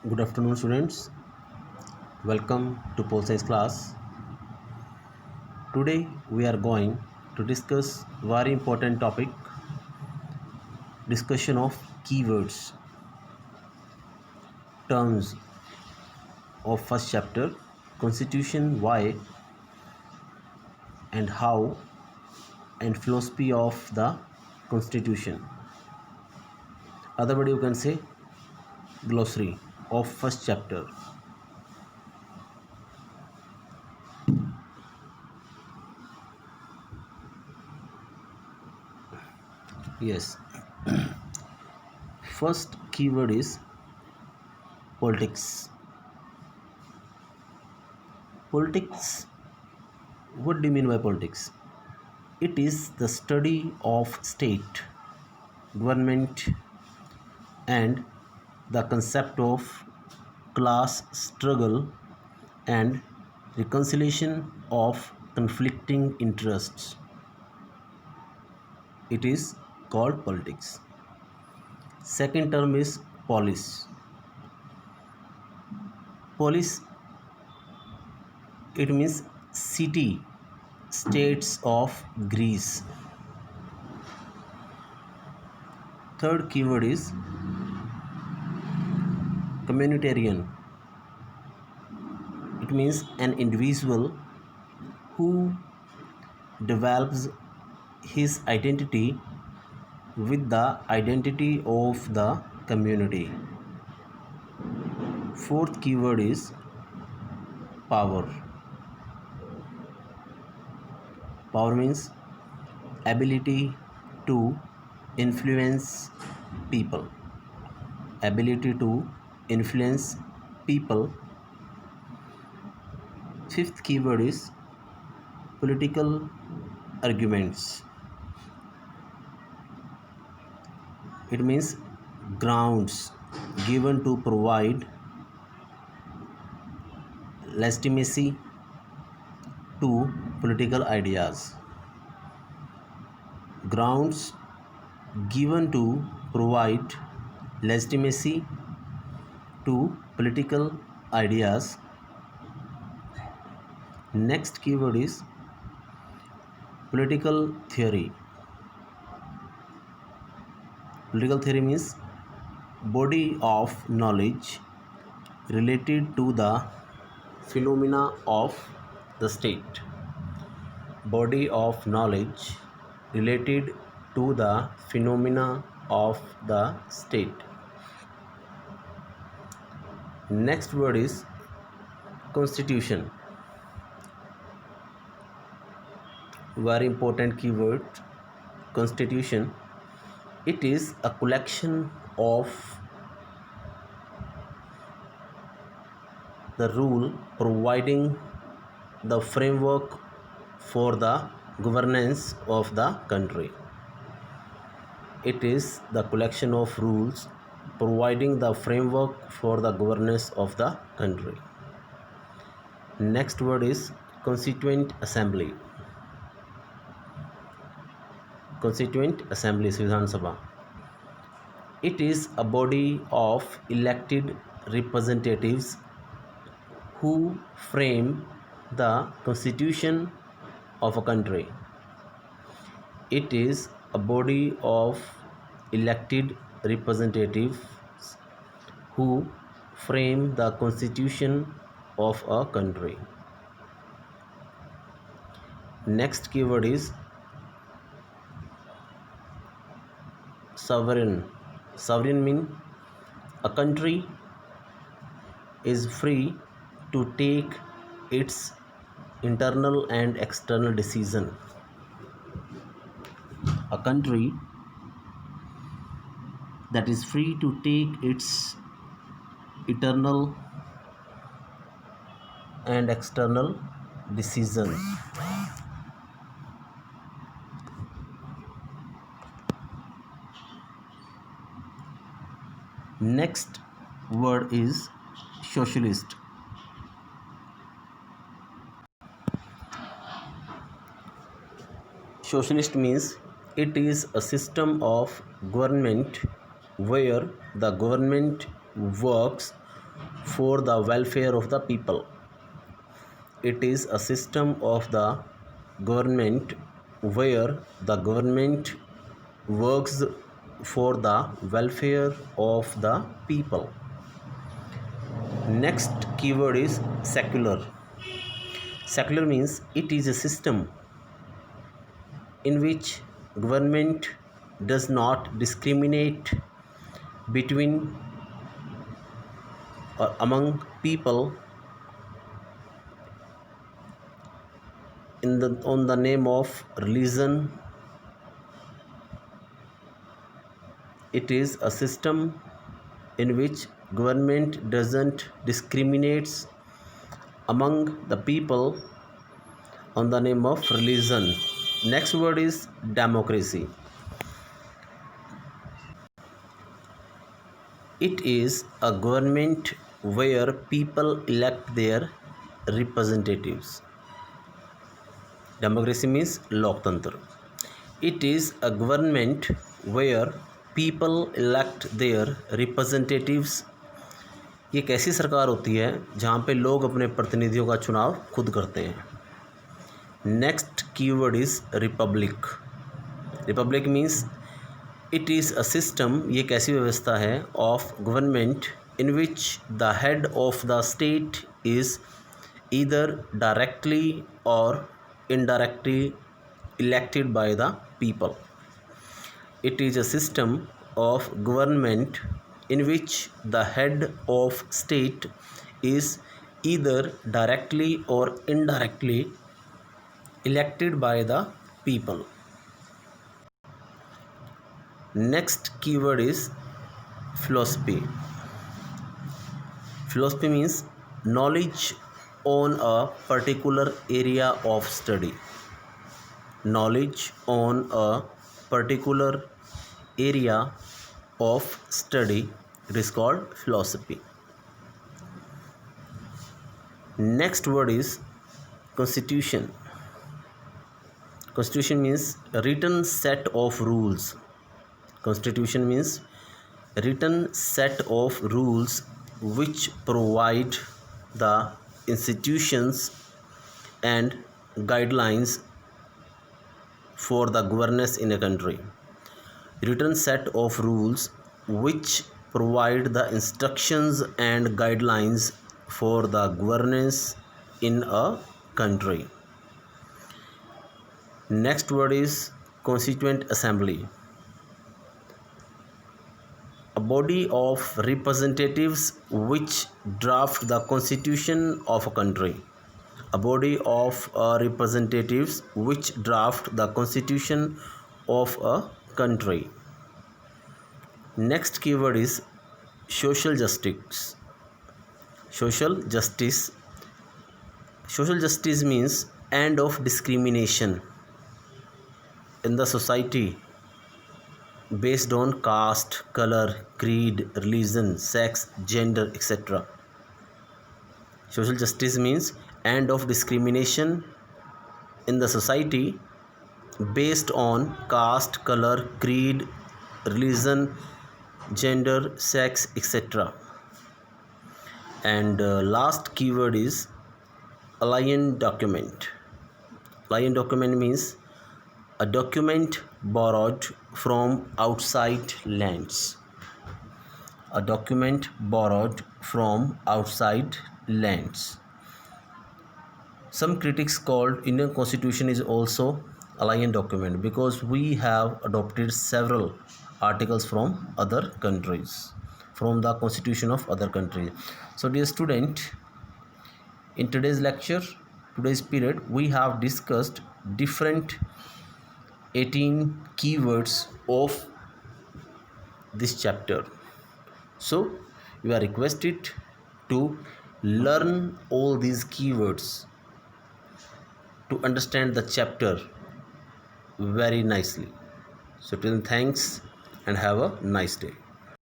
Good afternoon, students. Welcome to Pole Science class. Today we are going to discuss very important topic, discussion of keywords, terms of first chapter, constitution, why and how, and philosophy of the constitution. Other word you can say glossary of first chapter. Yes. First keyword is politics. Politics. What do you mean by politics? It is the study of state, government, and the concept of class struggle and reconciliation of conflicting interests. It is called politics. Second term is polis. Polis, it means city states of Greece. Third keyword is communitarian. It means an individual who develops his identity with the identity of the community. Fourth keyword is power. Power means ability to influence people. Ability to influence people. Fifth keyword is political arguments. It means grounds given to provide legitimacy to political ideas. Grounds given to provide legitimacy to political ideas. Next keyword is political theory. Political theory means body of knowledge related to the phenomena of the state. Body of knowledge related to the phenomena of the state. Next word is constitution. Very important keyword, constitution. It is a collection of the rule providing the framework for the governance of the country. It is the collection of rules providing the framework for the governance of the country. Next word is constituent assembly. Constituent assembly is Vidhan Sabha. It is a body of elected representatives who frame the constitution of a country. It is a body of elected representatives who frame the constitution of a country. Next keyword is sovereign. Sovereign means a country is free to take its internal and external decision. A country that is free to take its internal and external decision. Next word is socialist. Socialist means it is a system of government where the government works for the welfare of the people. It is a system of the government where the government works for the welfare of the people. Next keyword is secular. Secular means it is a system in which government does not discriminate between or among people on the name of religion. It is a system in which government doesn't discriminates among the people on the name of religion. Next word is democracy. It is a government where people elect their representatives. Democracy means loktantra. It is a government where people elect their representatives. ये एक ऐसी सरकार होती है जहाँ पे लोग अपने प्रतिनिधियों का चुनाव खुद करते हैं. Next keyword is Republic. Republic means it is a system, ये एक ऐसी व्यवस्था है of government in which the head of the state is either directly और indirectly elected by the people. It is a system of government in which the head of state is either directly or indirectly elected by the people. Next keyword is philosophy. Philosophy means knowledge on a particular area of study. Knowledge on a particular area of study, it is called philosophy. Next word is constitution. Constitution means a written set of rules. Constitution means a written set of rules which provide the institutions and guidelines for the governance in a country. Written set of rules which provide the instructions and guidelines for the governance in a country. Next word is Constituent Assembly. A body of representatives which draft the constitution of a country. A body of representatives which draft the constitution of a country. Next keyword is social justice. Social justice. Social justice means end of discrimination in the society based on caste, color, creed, religion, sex, gender, etc. Social justice means end of discrimination in the society based on caste, color, creed, religion, gender, sex, etc. And last keyword is alien document. Alien document means a document borrowed from outside lands. A document borrowed from outside lands. Some critics called Indian Constitution is also alien document because we have adopted several articles from other countries, from the constitution of other countries. So dear student, in today's lecture, today's period, we have discussed different 18 keywords of this chapter. So you are requested to learn all these keywords to understand the chapter very nicely. So till then, thanks and have a nice day.